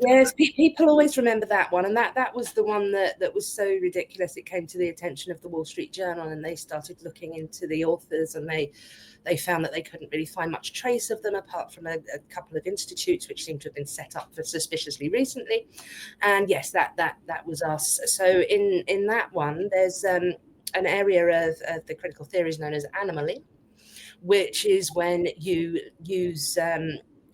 Yes, people always remember that one, and that was the one that was so ridiculous. It came to the attention of the Wall Street Journal, and they started looking into the authors, and they found that they couldn't really find much trace of them apart from a couple of institutes which seem to have been set up for suspiciously recently. And yes, that was us. So in that one, there's an area of the critical theories known as anomaly, which is when you use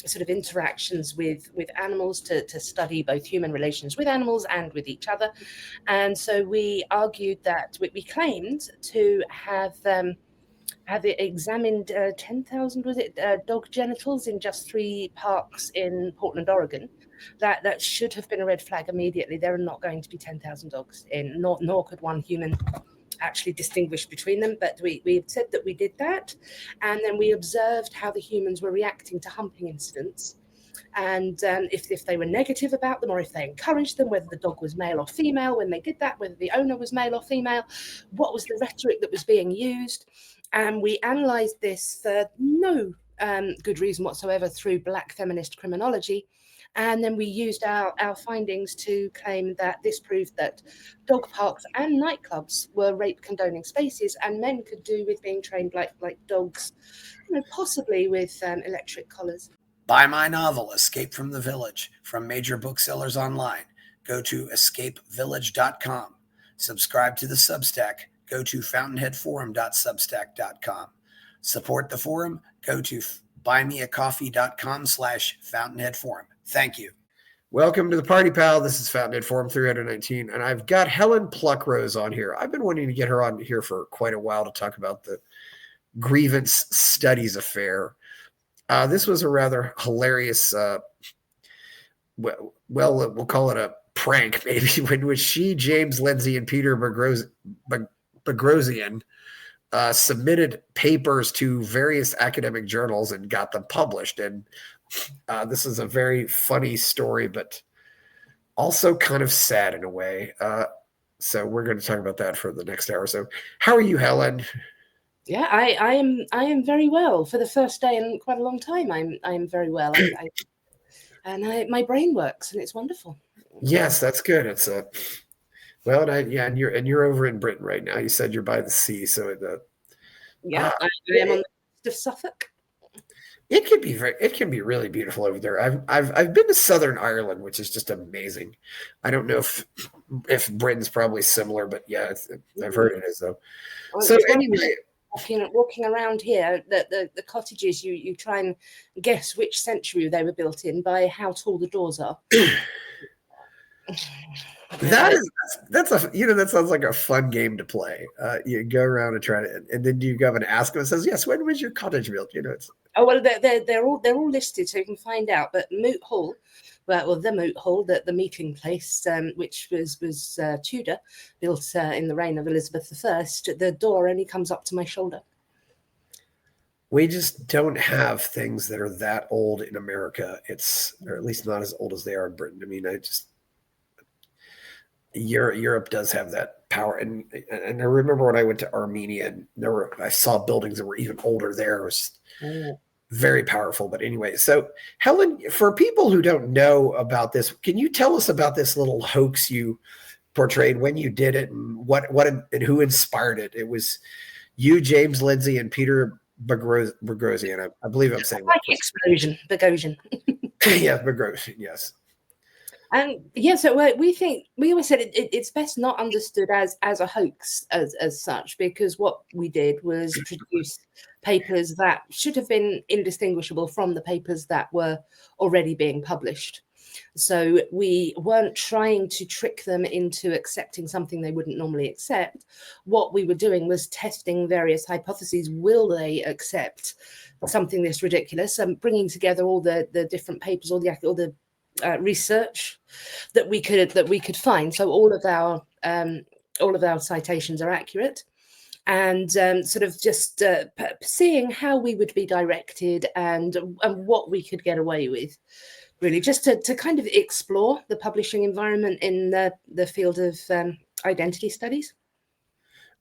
sort of interactions with animals to study both human relations with animals and with each other. And so we argued that we claimed to have examined 10,000, was it, dog genitals in just 3 parks in Portland, Oregon. That should have been a red flag immediately. There are not going to be 10,000 dogs in, nor could one human actually distinguish between them. But we said that we did that, and then we observed how the humans were reacting to humping incidents, and if they were negative about them or if they encouraged them, whether the dog was male or female when they did that, whether the owner was male or female, what was the rhetoric that was being used. And we analysed this for no good reason whatsoever through Black feminist criminology. And then we used our findings to claim that this proved that dog parks and nightclubs were rape condoning spaces, and men could do with being trained like dogs, possibly with electric collars. Buy my novel, Escape from the Village, from major booksellers online. Go to escapevillage.com. Subscribe to the Substack. Go to fountainheadforum.substack.com. Support the forum. Go to buymeacoffee.com/fountainheadforum. Thank you. Welcome to the party, pal. This is Fountainhead Forum 319, and I've got Helen Pluckrose on here. I've been wanting to get her on here for quite a while to talk about the grievance studies affair. This was a rather hilarious, we'll call it a prank, maybe, in which she, James, Lindsay, and Peter Boghossian submitted papers to various academic journals and got them published. And this is a very funny story, but also kind of sad in a way. So we're going to talk about that for the next hour. So how are you, Helen? Yeah, I am very well. For the first day in quite a long time, I am very well. My brain works, and it's wonderful. Yes, that's good. It's well, and you're over in Britain right now. You said you're by the sea, so I am on the coast of Suffolk. It can be really beautiful over there. I've been to Southern Ireland, which is just amazing. I don't know if Britain's probably similar, but yeah, I've heard it is though. Well, so anyway, walking around here, the cottages, you try and guess which century they were built in by how tall the doors are. That sounds like a fun game to play. You go around and try to, and then you go and ask them. It says, "Yes, when was your cottage built?" It's. Oh well, they're all listed, so you can find out. But Moot Hall, the Moot Hall, the meeting place, which was Tudor, built in the reign of Elizabeth I. The door only comes up to my shoulder. We just don't have things that are that old in America. Or at least not as old as they are in Britain. I mean, Europe does have that power, and I remember when I went to Armenia, and I saw buildings that were even older there. It was very powerful. But anyway, so Helen, for people who don't know about this, can you tell us about this little hoax you portrayed, when you did it, and what and who inspired it? It was you, James, Lindsay, and Peter Boghossian. I believe I'm saying that. Explosion, Boghossian. Yeah, Boghossian. Yes. And so we always said it's best not understood as a hoax as such, because what we did was produce papers that should have been indistinguishable from the papers that were already being published. So we weren't trying to trick them into accepting something they wouldn't normally accept. What we were doing was testing various hypotheses. Will they accept something this ridiculous? And bringing together all the different papers, all the research that we could find. So all of our citations are accurate, and sort of just seeing how we would be directed and what we could get away with, really, just to kind of explore the publishing environment in the field of identity studies.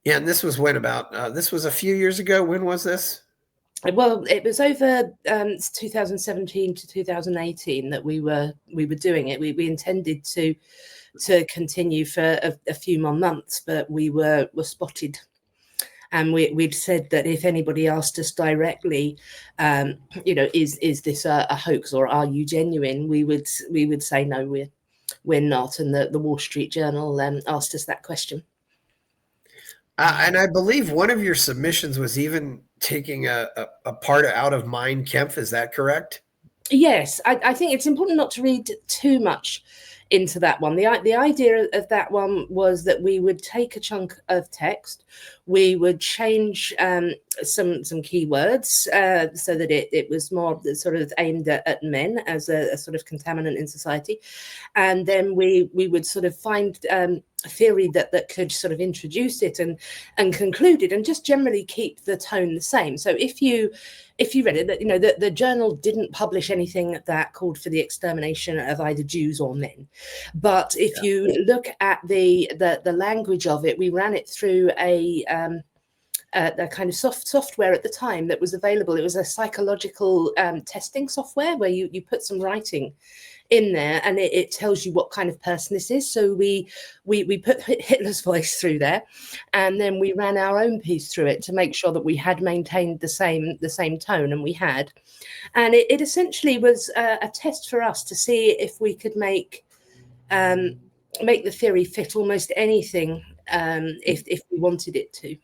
Yeah, and this was this was a few years ago. When was this? Well, it was over 2017 to 2018 that we were doing it. We intended to continue for a few more months, but we were spotted. And we'd said that if anybody asked us directly, is this a hoax or are you genuine? We would say no, we're not. And the Wall Street Journal asked us that question. And I believe one of your submissions was even taking a part out of Mein Kampf. Is that correct? Yes, I think it's important not to read too much into that one. The idea of that one was that we would take a chunk of text, we would change some keywords so that it was more sort of aimed at men as a sort of contaminant in society, and then we would sort of find a theory that could sort of introduce it and conclude it, and just generally keep the tone the same. So if you read it, that the journal didn't publish anything that called for the extermination of either Jews or men. But if you look at the language of it, we ran it through a kind of software at the time that was available. It was a psychological testing software where you put some writing in there and it tells you what kind of person this is. So we put Hitler's voice through there, and then we ran our own piece through it to make sure that we had maintained the same tone, and we had. And it essentially was a test for us to see if we could make the theory fit almost anything if we wanted it to.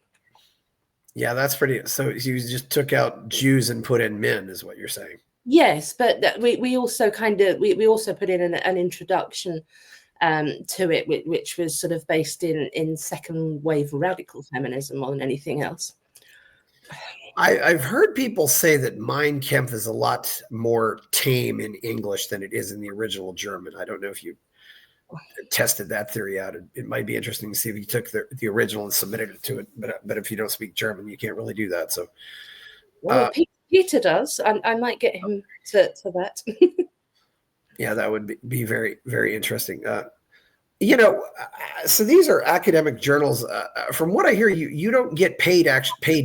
Yeah, that's pretty. So you just took out Jews and put in men, is what you're saying? Yes, but we also we also put in an introduction to it, which was sort of based in second wave radical feminism more than anything else. I've heard people say that Mein Kampf is a lot more tame in English than it is in the original German. I don't know if you tested that theory out. It might be interesting to see if you took the original and submitted it to it. But if you don't speak German, you can't really do that. So, well, Peter does. I might get him to that. Yeah, that would be very, very interesting. So these are academic journals. From what I hear, you don't get paid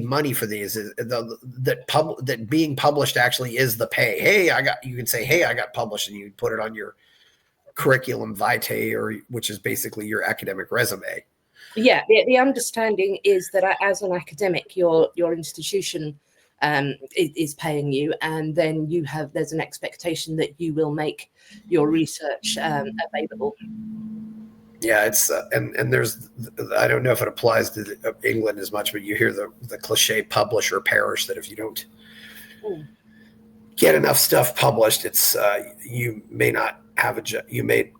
money for these. That being published actually is the pay. Hey, you can say, hey, I got published, and you put it on your curriculum vitae, which is basically your academic resume. Yeah, the understanding is that as an academic, your institution is paying you, and then there's an expectation that you will make your research available. Yeah, it's and there's, I don't know if it applies to England as much, but you hear the cliche publish or perish, that if you don't get enough stuff published, it's you may not have a job. You may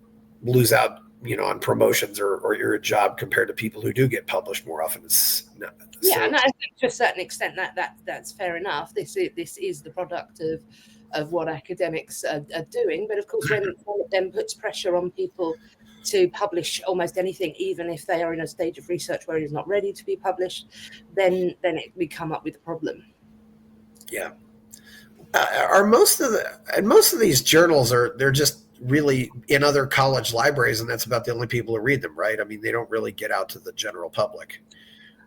lose out, on promotions or your job compared to people who do get published more often. And I think to a certain extent that's fair enough. This is the product of what academics are doing. But of course, when it then puts pressure on people to publish almost anything, even if they are in a stage of research where it is not ready to be published, then we come up with a problem. Yeah. Most of these journals they're just really in other college libraries, and that's about the only people who read them, right? I mean, they don't really get out to the general public.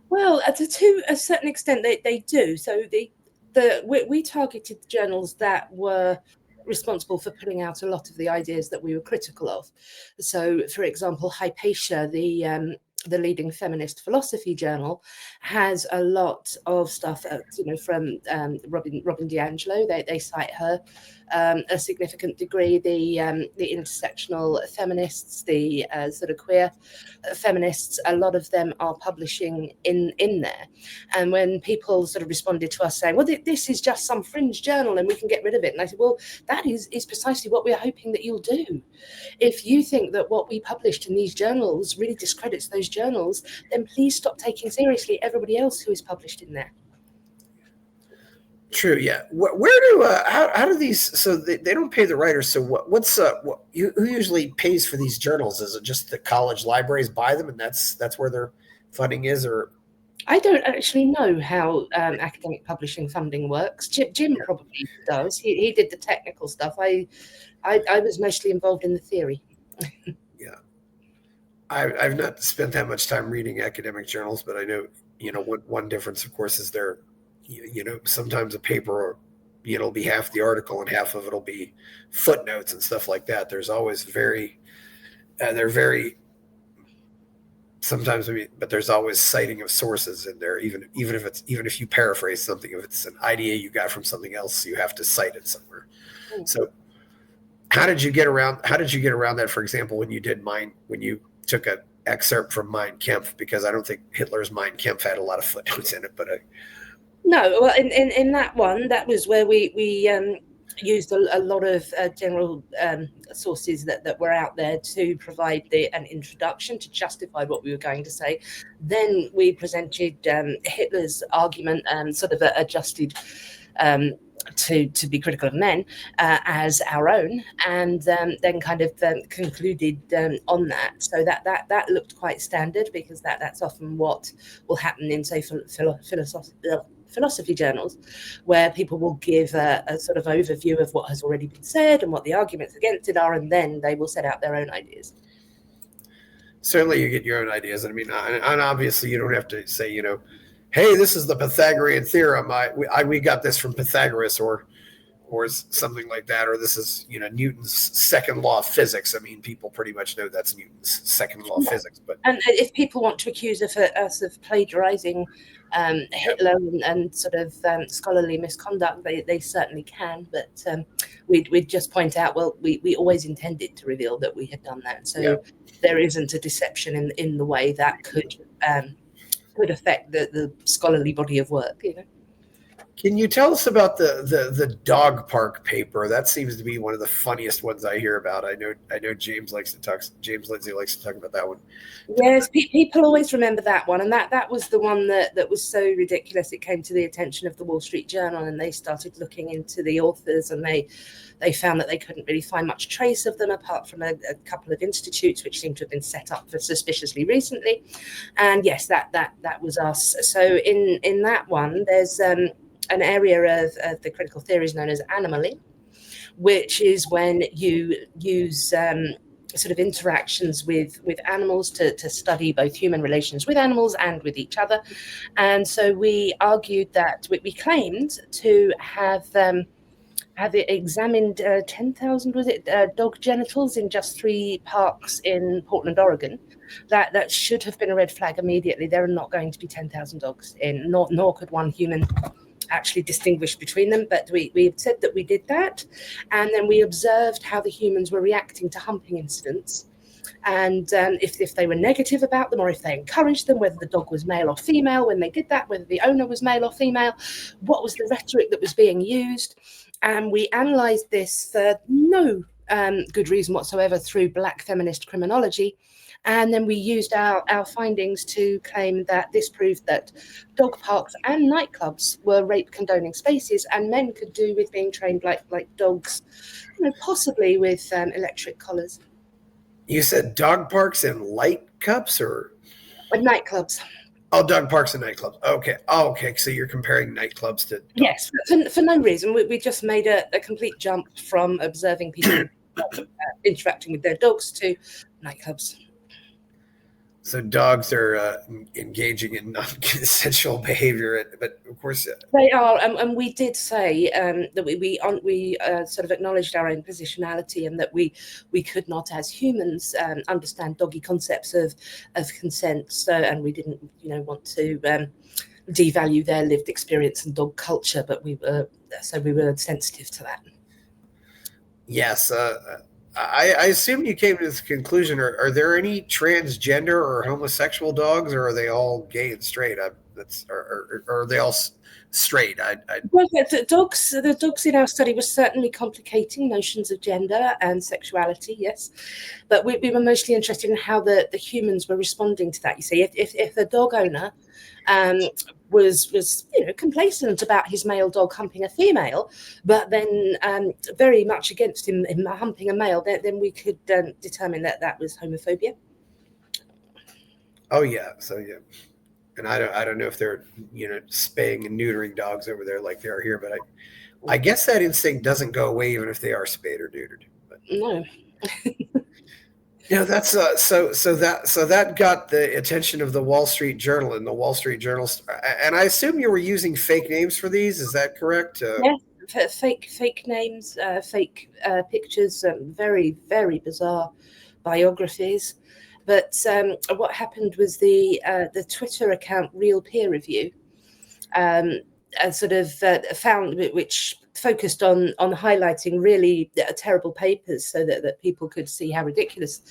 Well, to a certain extent, they do. So we targeted journals that were responsible for putting out a lot of the ideas that we were critical of. So, for example, Hypatia, the leading feminist philosophy journal, has a lot of stuff, from Robin DiAngelo. They cite her a significant degree. The intersectional feminists, the sort of queer feminists, a lot of them are publishing in there. And when people sort of responded to us saying, well, this is just some fringe journal and we can get rid of it, and I said, well, that is precisely what we're hoping that you'll do. If you think that what we published in these journals really discredits those journals, then please stop taking seriously everybody else who is published in there. True. Yeah. Where do how do these? So they don't pay the writers. So who usually pays for these journals? Is it just the college libraries buy them, and that's where their funding is? Or I don't actually know how academic publishing funding works. Jim probably does. He did the technical stuff. I was mostly involved in the theory. Yeah, I've not spent that much time reading academic journals, but I know one difference, of course, is they're sometimes a paper, it'll be half the article and half of it'll be footnotes and stuff like that. There's always they're very sometimes, but there's always citing of sources in there, even if you paraphrase something, if it's an idea you got from something else, you have to cite it somewhere. So how did you get around that, for example, when you took an excerpt from Mein Kampf? Because I don't think Hitler's Mein Kampf had a lot of footnotes in it, but no, well, in that one, that was where we used a lot of general sources that were out there to provide an introduction to justify what we were going to say. Then we presented Hitler's argument, sort of adjusted to be critical of men as our own, and then kind of concluded on that. So that looked quite standard, because that's often what will happen in, say, philosophy journals, where people will give a sort of overview of what has already been said and what the arguments against it are, and then they will set out their own ideas. Certainly you get your own ideas. I mean, and obviously you don't have to say, hey, this is the Pythagorean theorem. We got this from Pythagoras, or something like that, or this is Newton's second law of physics. I mean, people pretty much know that's Newton's second law of physics. But if people want to accuse us of plagiarizing Hitler and sort of scholarly misconduct, they certainly can. But we'd just point out, well, we always intended to reveal that we had done that. So there isn't a deception in the way that could affect the scholarly body of work. Can you tell us about the dog park paper? That seems to be one of the funniest ones I hear about. I know James Lindsay likes to talk about that one. Yes, people always remember that one, and that was the one that was so ridiculous. It came to the attention of the Wall Street Journal, and they started looking into the authors, and they found that they couldn't really find much trace of them, apart from a couple of institutes which seem to have been set up for suspiciously recently. And yes, that was us. So in that one, there's an area of the critical theories known as anomaly, which is when you use sort of interactions with animals to study both human relations with animals and with each other. And so we argued that we claimed to have examined 10,000 dog genitals in just 3 parks in Portland, Oregon. That should have been a red flag immediately. There are not going to be 10,000 dogs in, nor could one human actually distinguish between them. But we said that we did that, and then we observed how the humans were reacting to humping incidents, and if they were negative about them, or if they encouraged them, whether the dog was male or female when they did that, whether the owner was male or female, what was the rhetoric that was being used. And we analysed this for no good reason whatsoever through Black feminist criminology. And then we used our findings to claim that this proved that dog parks and nightclubs were rape condoning spaces, and men could do with being trained like dogs, possibly with electric collars. You said dog parks and light cups, or nightclubs? Oh, dog parks and nightclubs. Okay. Oh, okay. So you're comparing nightclubs to dogs. Yes, for no reason. We just made a complete jump from observing people interacting with their dogs to nightclubs. So dogs are engaging in non-consensual behavior, but of course they are. And we did say that we sort of acknowledged our own positionality, and that we could not, as humans, understand doggy concepts of consent. So, and we didn't, want to devalue their lived experience and dog culture, but we were sensitive to that. Yes. I assume you came to this conclusion. Are there any transgender or homosexual dogs, or are they all gay and straight? Or are they all straight? Well, the dogs in our study were certainly complicating notions of gender and sexuality, yes, but we were mostly interested in how the humans were responding to that. You see, if the dog owner was complacent about his male dog humping a female, but then very much against him humping a male, then we could determine that was homophobia. Oh yeah, so yeah, and I don't know if they're spaying and neutering dogs over there like they are here, but I guess that instinct doesn't go away even if they are spayed or neutered. But. No. Yeah, that's so that got the attention of the Wall Street Journal and the Wall Street Journal, and I assume you were using fake names for these. Is that correct? Yeah, fake names, fake pictures, very very bizarre biographies. But what happened was the Twitter account Real Peer Review sort of found, which focused on highlighting really terrible papers so that people could see how ridiculous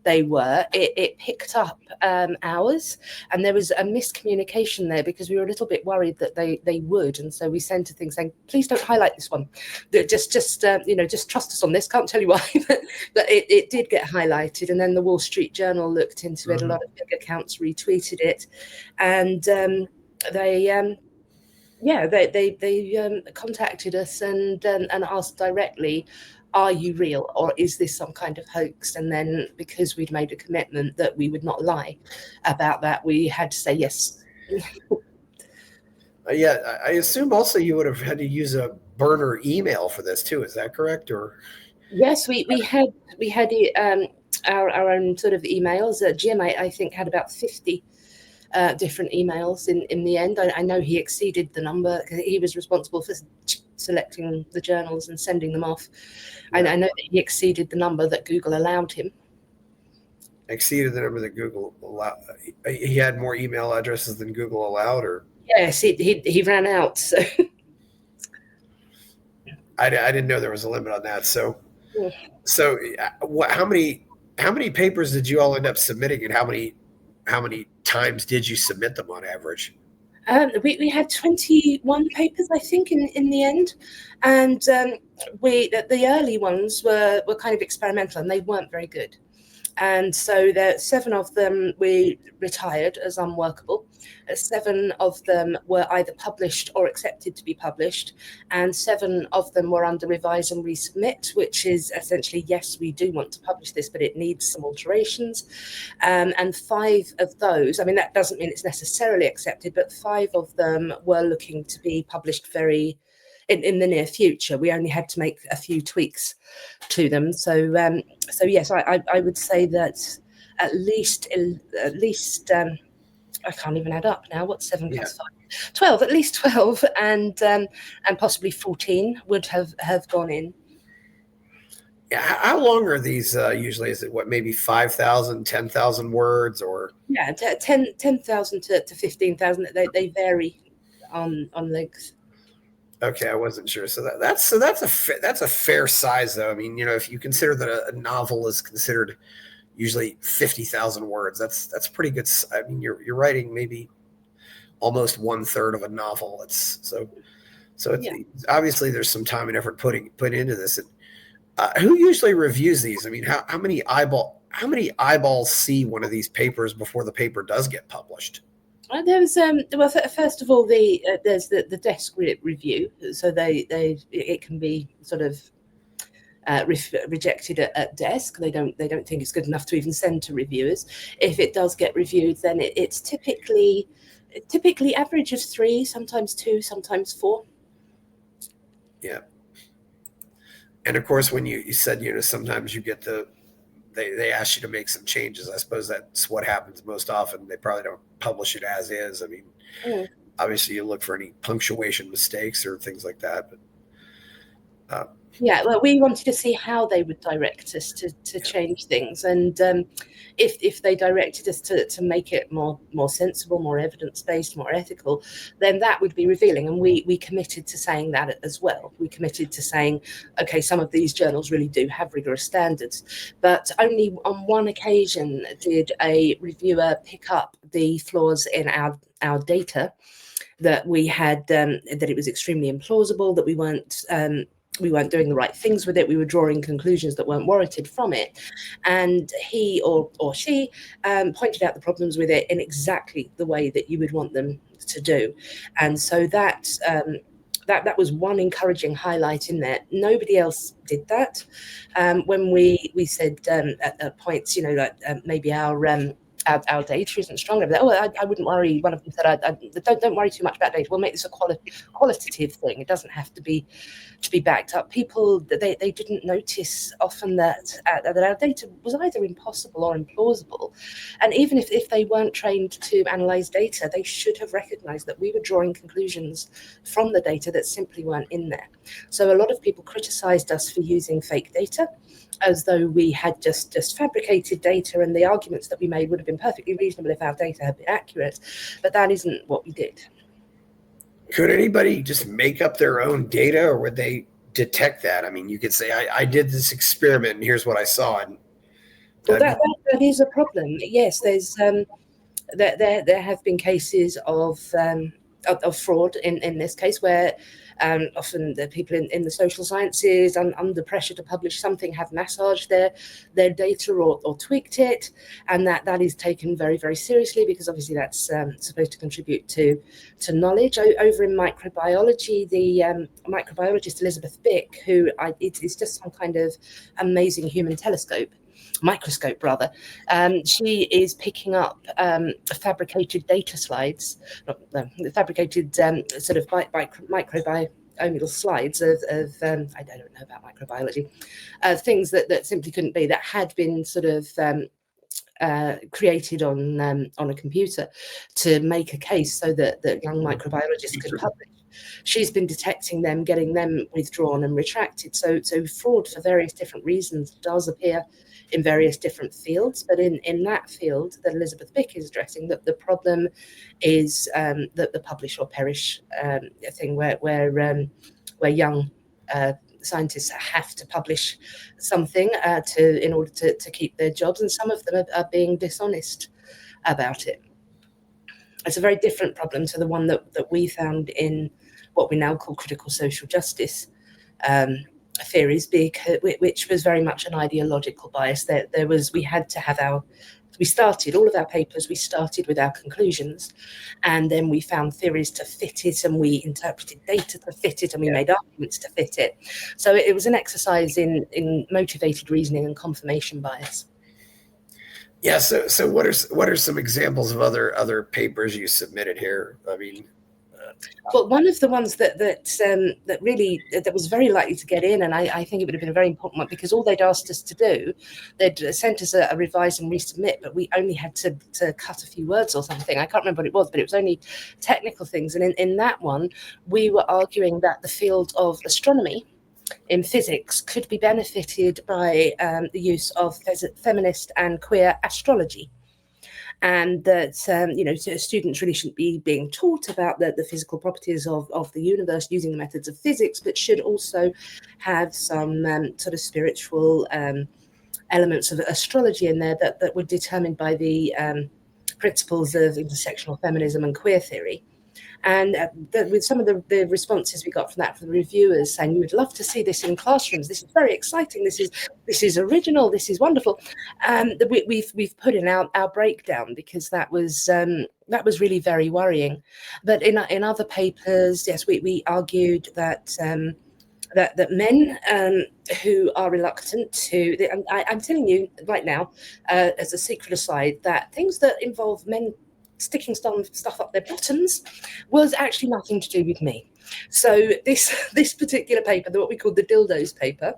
they were. It picked up ours, and there was a miscommunication there because we were a little bit worried that they would, and so we sent a thing saying, please don't highlight this one, just trust us on this, can't tell you why. But it did get highlighted, and then the Wall Street Journal looked into it. A lot of big accounts retweeted it, and they contacted us and asked directly, are you real, or is this some kind of hoax? And then, because we'd made a commitment that we would not lie about that, we had to say yes. Yeah, I assume also you would have had to use a burner email for this too. Is that correct? Or yes, we had our own sort of emails. Jim, I think, had about 50 different emails in the end. I know he exceeded the number because he was responsible for selecting the journals and sending them off. Yeah. I know that he exceeded the number that Google allowed him. Exceeded the number that Google allowed. He had more email addresses than Google allowed, or yes, he ran out. So I didn't know there was a limit on that. So yeah. So how many papers did you all end up submitting, and how many times did you submit them on average? We had 21 papers, I think, in the end, and the early ones were kind of experimental, and they weren't very good. And so 7 of them we retired as unworkable. 7 of them were either published or accepted to be published, and 7 of them were under revise and resubmit, which is essentially, yes, we do want to publish this, but it needs some alterations. And 5 of those, I mean, that doesn't mean it's necessarily accepted, but 5 of them were looking to be published in the near future. We only had to make a few tweaks to them. So yes, I would say that at least I can't even add up now. What's 7 plus 5? 12, at least 12, and possibly 14 would have gone in. Yeah, how long are these usually? Is it maybe 5,000, 10,000 words, or? Yeah, 10,000 to 15,000. They vary on length. Okay, I wasn't sure. So that's a fair size, though. I mean, if you consider that a novel is considered usually 50,000 words, that's pretty good. I mean, you're writing maybe almost 1/3 of a novel. It's obviously there's some time and effort put into this. And, who usually reviews these? I mean, how many eyeballs see one of these papers before the paper does get published? There's first of all, there's the desk review, so it can be sort of rejected at desk. They don't think it's good enough to even send to reviewers. If it does get reviewed, then it's typically average of 3, sometimes 2, sometimes 4. Yeah. And of course, when you said, sometimes you get they ask you to make some changes. I suppose that's what happens most often. They probably don't publish it as is. I mean, obviously you look for any punctuation mistakes or things like that. But yeah, well, we wanted to see how they would direct us to change things, and if they directed us to make it more sensible, more evidence-based, more ethical, then that would be revealing. And we committed to saying that as well. We committed to saying, okay, some of these journals really do have rigorous standards, but only on one occasion did a reviewer pick up the flaws in our data, that we had, that it was extremely implausible, that we weren't doing the right things with it. We were drawing conclusions that weren't warranted from it. And he or she pointed out the problems with it in exactly the way that you would want them to do. And so that was one encouraging highlight in there. Nobody else did that. When we said at points, maybe our our data isn't strong enough. I wouldn't worry. One of them said, don't worry too much about data. We'll make this a qualitative thing. It doesn't have to be backed up. People, they didn't notice often that our data was either impossible or implausible. And even if they weren't trained to analyze data, they should have recognized that we were drawing conclusions from the data that simply weren't in there. So a lot of people criticized us for using fake data, as though we had just fabricated data, and the arguments that we made would have been perfectly reasonable if our data had been accurate. But that isn't what we did. Could anybody just make up their own data, or would they detect that? I mean, you could say, I did this experiment and here's what I saw. And well, that is a problem. Yes, there's there have been cases of fraud in this case, where often the people in the social sciences, under pressure to publish something, have massaged their data or tweaked it, and that is taken very, very seriously, because obviously that's supposed to contribute to knowledge. Over in microbiology, the microbiologist Elizabeth Bick, who it's just some kind of amazing human microscope rather, she is picking up fabricated data slides, fabricated sort of microbiome slides of I don't know about microbiology, things that simply couldn't be, that had been sort of created on a computer to make a case so that young microbiologists could publish. She's been detecting them, getting them withdrawn and retracted. So fraud for various different reasons does appear in various different fields. But in that field that Elizabeth Bick is addressing, that the problem is that the publish or perish thing, where young scientists have to publish something in order to keep their jobs, and some of them are being dishonest about it. It's a very different problem to the one that we found in what we now call critical social justice theories, which was very much an ideological bias. We started all of our papers, we started with our conclusions, and then we found theories to fit it, and we interpreted data to fit it, and we made arguments to fit it. So it was an exercise in motivated reasoning and confirmation bias. Yeah. So what are some examples of other papers you submitted here? I mean, well, one of the ones that was very likely to get in, and I think it would have been a very important one, because all they'd asked us to do, they'd sent us a revise and resubmit, but we only had to cut a few words or something. I can't remember what it was, but it was only technical things. And in that one, we were arguing that the field of astronomy in physics could be benefited by the use of feminist and queer astrology. And that students really shouldn't be being taught about the physical properties of the universe using the methods of physics, but should also have some sort of spiritual elements of astrology in there that were determined by the principles of intersectional feminism and queer theory. And with some of the responses we got from the reviewers, saying, we would love to see this in classrooms. This is very exciting. This is original. This is wonderful. We've put in our breakdown, because that was really very worrying. But in other papers, yes, we argued that that men who are reluctant to, I'm telling you right now, as a secret aside, that things that involve men sticking stuff up their bottoms was actually nothing to do with me. So this particular paper, what we called the dildos paper,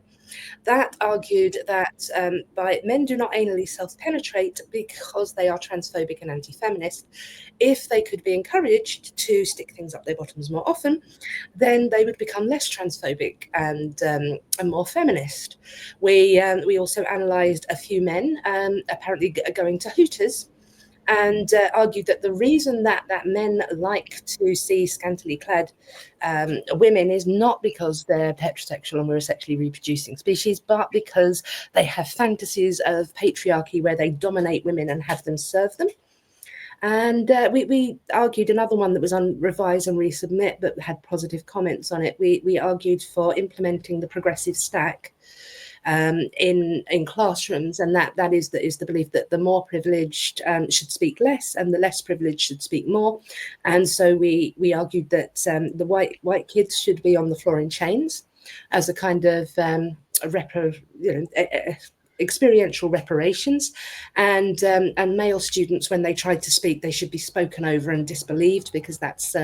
that argued that by men do not anally self-penetrate because they are transphobic and anti-feminist. If they could be encouraged to stick things up their bottoms more often, then they would become less transphobic and more feminist. We also analysed a few men apparently going to Hooters, and argued that the reason that men like to see scantily clad women is not because they're heterosexual and we're a sexually reproducing species, but because they have fantasies of patriarchy where they dominate women and have them serve them. And we argued another one that was on revise and resubmit, but had positive comments on it. We argued for implementing the progressive stack in classrooms, and that is the belief that the more privileged should speak less and the less privileged should speak more. And so we argued that the white kids should be on the floor in chains as a kind of experiential reparations, and male students, when they tried to speak, they should be spoken over and disbelieved, because that's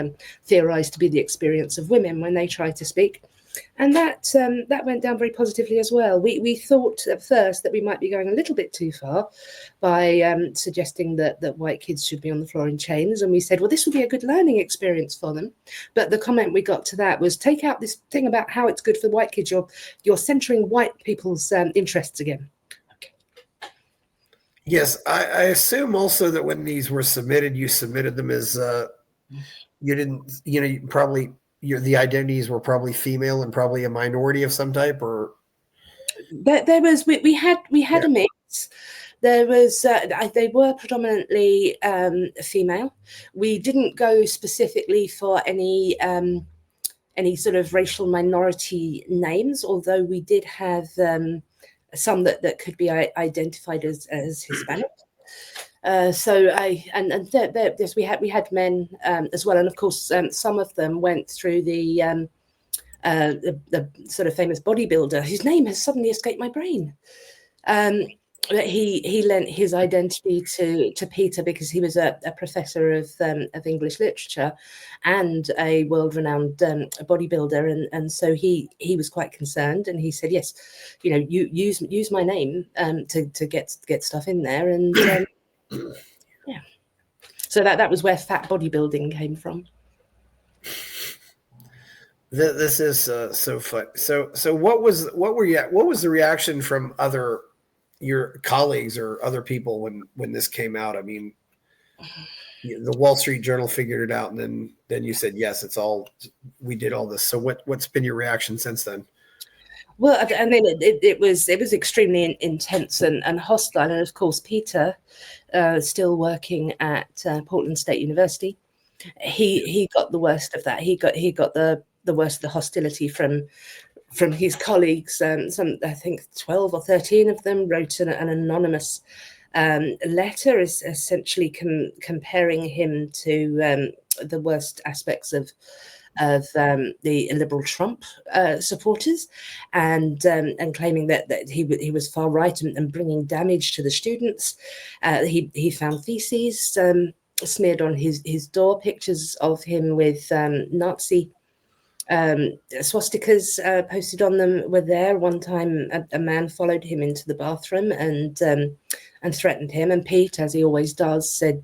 theorized to be the experience of women when they try to speak. And that went down very positively as well. We thought at first that we might be going a little bit too far by suggesting that white kids should be on the floor in chains. And we said, well, this will be a good learning experience for them. But the comment we got to that was, take out this thing about how it's good for white kids. You're centering white people's interests again. Okay. Yes, I assume also that when these were submitted, you submitted them as you didn't, you probably. The identities were probably female and probably a minority of some type, or there was we had a mix. There was they were predominantly female. We didn't go specifically for any sort of racial minority names, although we did have some that could be identified as Hispanic. Yes, we had men as well, and of course some of them went through the sort of famous bodybuilder whose name has suddenly escaped my brain. He lent his identity to Peter because he was a professor of English literature and a world-renowned bodybuilder, and so he was quite concerned, and he said, yes, you use my name to get stuff in there, and yeah, so that was where fat bodybuilding came from. This is so fun. So what was the reaction from your colleagues or other people when this came out? I mean, the Wall Street Journal figured it out, and then you said, yes, we did all this. So what's been your reaction since then? Well, I mean, it was extremely intense and hostile, and of course, Peter, still working at Portland State University, he got the worst of that. He got the worst of the hostility from his colleagues. Some, I think, 12 or 13 of them wrote an anonymous letter, essentially comparing him to the worst aspects of the liberal Trump supporters, and claiming that he was far right and bringing damage to the students. He found feces smeared on his door, pictures of him with Nazi swastikas posted on them were there. One time a man followed him into the bathroom and threatened him, and Pete, as he always does, said,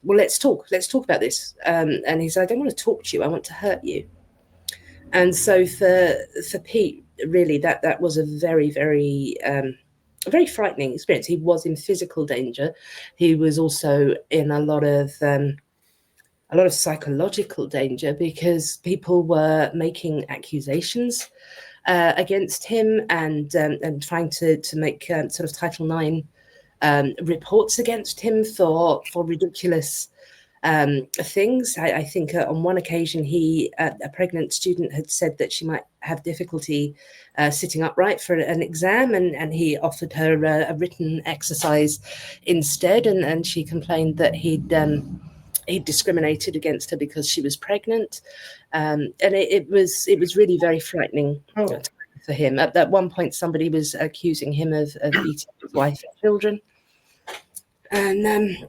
well, let's talk about this. And he said, I don't want to talk to you, I want to hurt you. And so for Pete, really, that was a very, very very frightening experience. He was in physical danger. He was also in a lot of psychological danger, because people were making accusations against him and trying to make sort of Title IX reports against him for ridiculous things. I think on one occasion, a pregnant student had said that she might have difficulty sitting upright for an exam, and he offered her a written exercise instead, and she complained that he'd discriminated against her because she was pregnant, and it was really very frightening for him. At one point, somebody was accusing him of beating his wife and children, and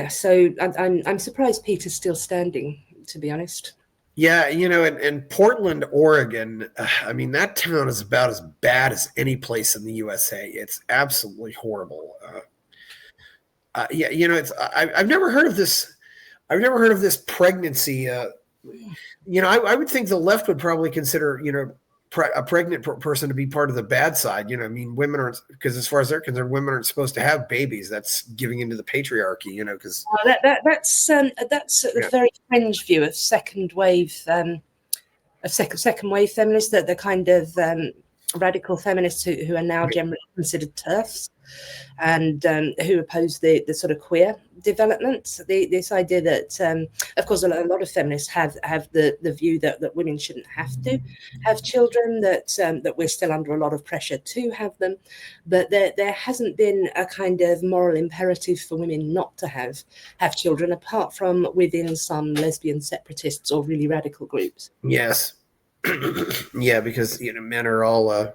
so I'm surprised Peter's still standing, to be honest. Yeah, in Portland, Oregon, I mean, that town is about as bad as any place in the USA. It's absolutely horrible. I've never heard of this. I've never heard of this pregnancy. I would think the left would probably consider, a pregnant person to be part of the bad side. I mean, women aren't, because as far as they're concerned, women aren't supposed to have babies. That's giving into the patriarchy, because that's a very fringe view of second wave feminists, that the kind of radical feminists who are now generally considered TERFs, and who oppose the sort of queer development. This idea that, of course, a lot of feminists have the view that women shouldn't have to have children, that we're still under a lot of pressure to have them, but there hasn't been a kind of moral imperative for women not to have children, apart from within some lesbian separatists or really radical groups. Yes. Yeah, because men are all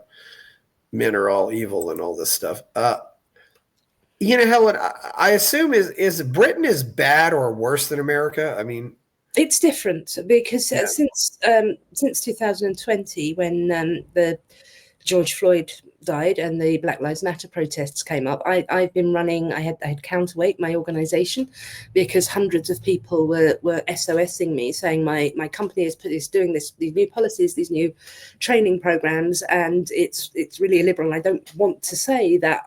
men are all evil and all this stuff. Helen, I assume is Britain as bad or worse than America? I mean, it's different because yeah. since 2020, when the George Floyd died and the Black Lives Matter protests came up, I've been running. I had Counterweight, my organization, because hundreds of people were SOSing me, saying my company is doing these new policies, these new training programs, and it's really illiberal. And I don't want to say that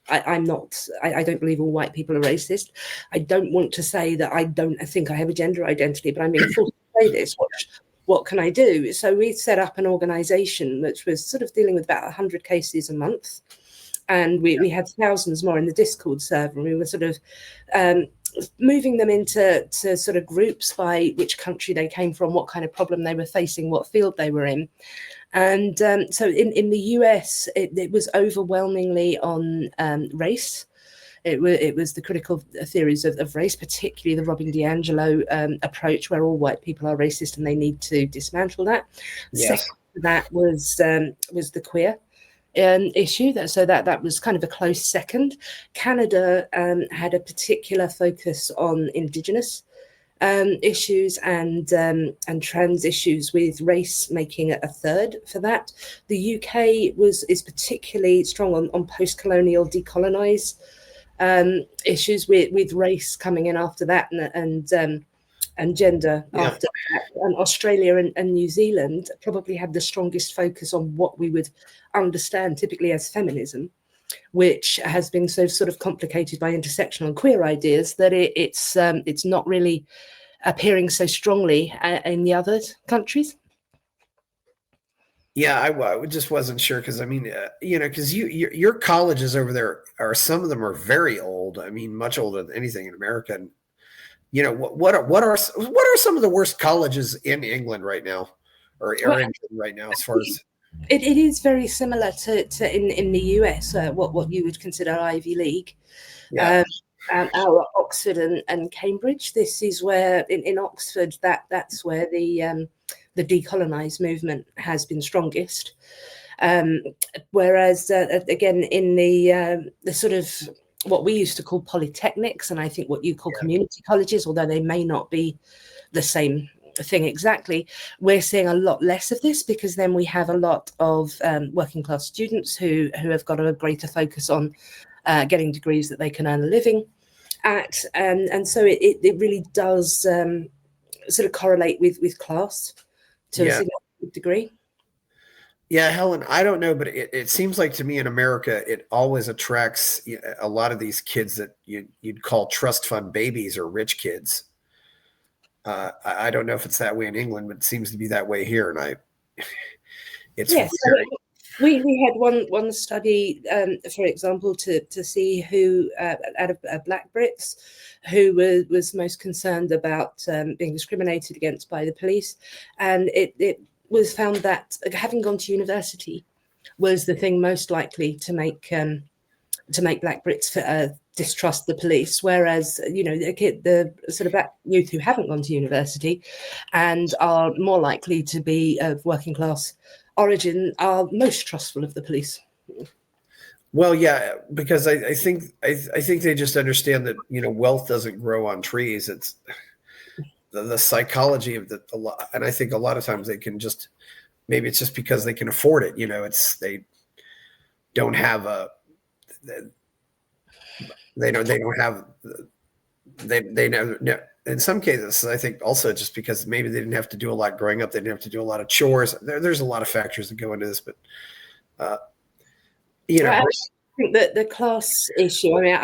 I'm not. I don't believe all white people are racist. I don't want to say that I think I have a gender identity, but I'm being forced to say this. What can I do? So we set up an organization which was sort of dealing with about 100 cases a month. And we had thousands more in the Discord server. And we were sort of moving them into sort of groups by which country they came from, what kind of problem they were facing, what field they were in. And so in the US, it was overwhelmingly on race. It was the critical theories of race, particularly the Robin DiAngelo approach, where all white people are racist and they need to dismantle that. Yes. Second to that was the queer issue. That was kind of a close second. Canada had a particular focus on Indigenous issues and trans issues, with race making a third for that. The UK is particularly strong on post-colonial decolonize issues, with race coming in after that, and gender after that. And Australia and New Zealand probably had the strongest focus on what we would understand typically as feminism, which has been so sort of complicated by intersectional and queer ideas that it's not really appearing so strongly in the other countries. Yeah, I just wasn't sure because I mean, because your colleges over there some of them are very old. I mean, much older than anything in America. And what are some of the worst colleges in England right now, or in England right now, as far as it is very similar to in the US, what you would consider Ivy League. Yeah. Our Oxford and Cambridge. This is where in Oxford that's where the decolonize movement has been strongest. Whereas again in the sort of what we used to call polytechnics, and I think what you call community colleges, although they may not be the same thing exactly, we're seeing a lot less of this, because then we have a lot of working class students who have got a greater focus on getting degrees that they can earn a living at, and so it really does sort of correlate with class to a significant degree. Yeah, Helen, I don't know, but it seems like to me in America, it always attracts a lot of these kids that you'd call trust fund babies or rich kids. I don't know if it's that way in England, but it seems to be that way here. And it's very... We had one study, for example, to see who out of Black Brits who was most concerned about being discriminated against by the police, and it was found that having gone to university was the thing most likely to make Black Brits distrust the police, whereas the sort of Black youth who haven't gone to university and are more likely to be of working class origin are most trustful of the police. Well, yeah, because I think they just understand that wealth doesn't grow on trees. It's the psychology of a lot, and I think a lot of times they can just, maybe it's just because they can afford it. They don't have they know. In some cases, I think also just because maybe they didn't have to do a lot growing up, they didn't have to do a lot of chores. There's a lot of factors that go into this, but I think that the class issue. I mean,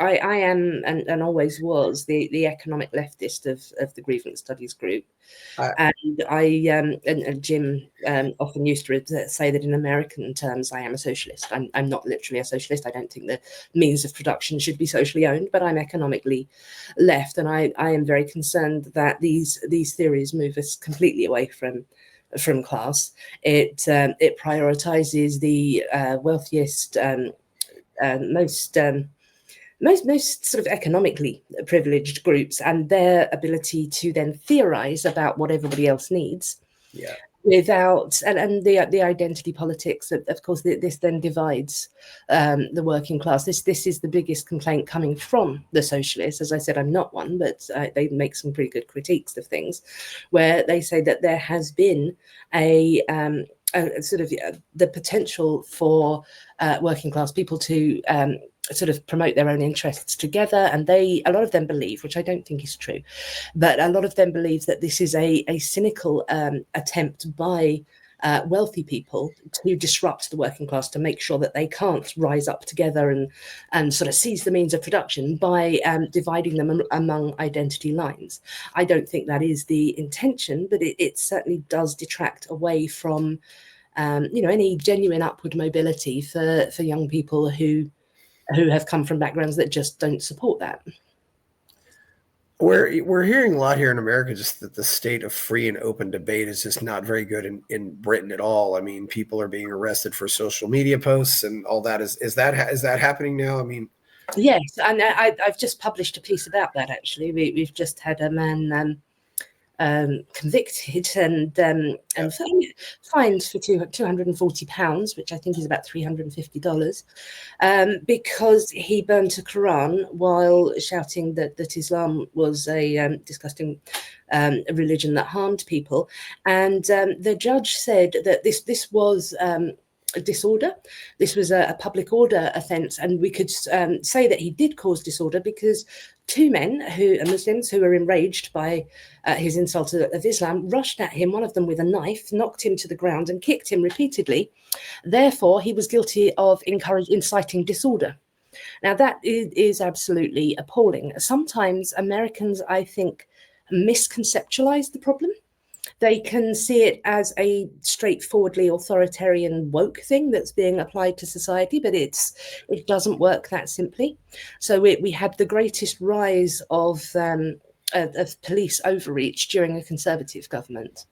I am and always was the economic leftist of the grievance studies group, and and Jim often used to say that in American terms I am a socialist. I'm not literally a socialist. I don't think the means of production should be socially owned, but I'm economically left, and I am very concerned that these theories move us completely away from class. It prioritizes the wealthiest, most sort of economically privileged groups and their ability to then theorize about what everybody else needs. Yeah. without and the identity politics, of course, this then divides the working class. This is the biggest complaint coming from the socialists. As I said, I'm not one, but they make some pretty good critiques of things, where they say that there has been a sort of the potential for working class people to sort of promote their own interests together, and a lot of them believe, which I don't think is true, but a lot of them believe that this is a cynical attempt by wealthy people to disrupt the working class, to make sure that they can't rise up together and sort of seize the means of production by dividing them among identity lines. I don't think that is the intention, but it certainly does detract away from any genuine upward mobility for young people who have come from backgrounds that just don't support that. We're hearing a lot here in America, just that the state of free and open debate is just not very good in Britain at all. I mean, people are being arrested for social media posts and all that. Is that happening now? I mean, yes, and I've just published a piece about that. Actually, we've just had a man convicted and fined for £240, which I think is about $350, because he burnt a Quran while shouting that Islam was a disgusting religion that harmed people. And the judge said that this was a disorder. This was a public order offence, and we could say that he did cause disorder because two men who are Muslims who were enraged by his insult of Islam rushed at him, one of them with a knife, knocked him to the ground and kicked him repeatedly. Therefore, he was guilty of inciting disorder. Now, that is absolutely appalling. Sometimes Americans, I think, misconceptualize the problem. They can see it as a straightforwardly authoritarian woke thing that's being applied to society, but it doesn't work that simply. So we had the greatest rise of police overreach during a Conservative government.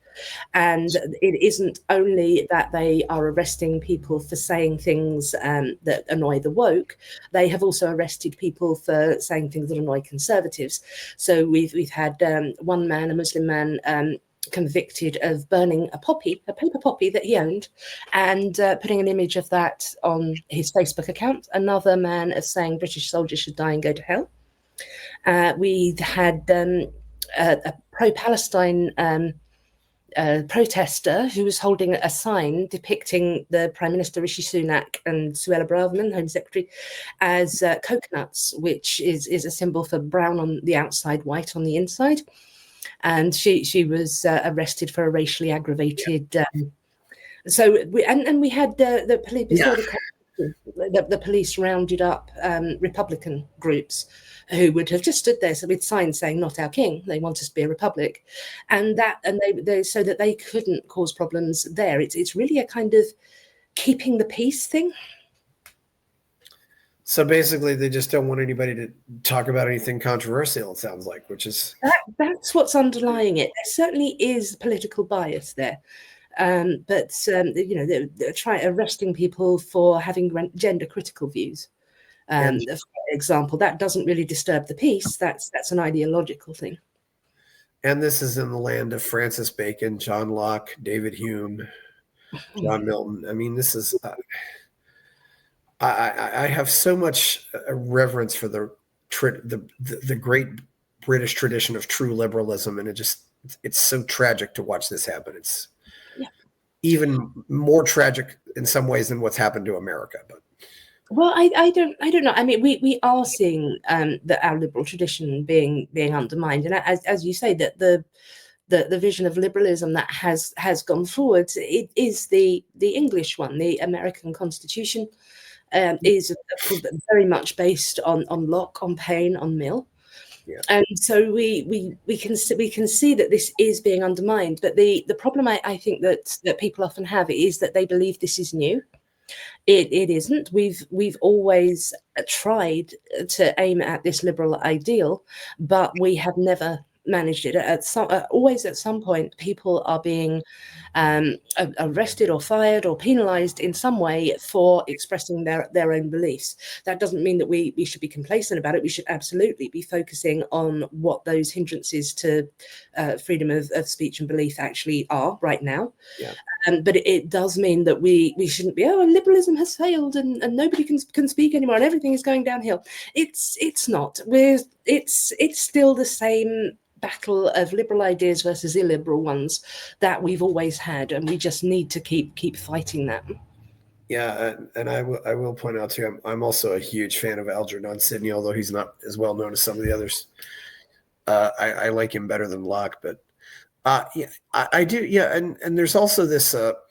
And it isn't only that they are arresting people for saying things that annoy the woke, they have also arrested people for saying things that annoy Conservatives. So we've had one man, a Muslim man, convicted of burning a paper poppy that he owned, and putting an image of that on his Facebook account. Another man of saying British soldiers should die and go to hell. We had a pro-Palestine protester who was holding a sign depicting the Prime Minister Rishi Sunak and Suella Braverman, Home Secretary, as coconuts, which is a symbol for brown on the outside, white on the inside. And she was arrested for a racially aggravated. So we had the police before the police rounded up Republican groups who would have just stood there with signs saying "Not our king." They want us to be a republic, and they so that they couldn't cause problems there. It's really a kind of keeping the peace thing. So basically, they just don't want anybody to talk about anything controversial, it sounds like, which is... That's what's underlying it. There certainly is political bias there. But they're arresting people for having gender-critical views. For example, that doesn't really disturb the peace. That's an ideological thing. And this is in the land of Francis Bacon, John Locke, David Hume, John Milton. I mean, this is... I have so much reverence for the great British tradition of true liberalism, and it's so tragic to watch this happen. It's even more tragic in some ways than what's happened to America. But well, I don't know. I mean, we are seeing our liberal tradition being undermined, and as you say, that the vision of liberalism that has gone forward, it is the English one, the American Constitution. Is very much based on Locke, on Paine, on Mill, and so we can see that this is being undermined. But the problem I think that people often have is that they believe this is new. It isn't. We've always tried to aim at this liberal ideal, but we have never managed it. Always at some point, people are being arrested or fired or penalized in some way for expressing their own beliefs. That doesn't mean that we should be complacent about it. We should absolutely be focusing on what those hindrances to freedom of speech and belief actually are right now. Yeah. But it does mean that we shouldn't be, liberalism has failed and nobody can speak anymore and everything is going downhill. It's not. It's still the same battle of liberal ideas versus illiberal ones that we've always had, and we just need to keep fighting that. Yeah, and I will point out too, I'm also a huge fan of Algernon Sidney, although he's not as well known as some of the others. I like him better than Locke, but yeah, I do. Yeah, and there's also this, but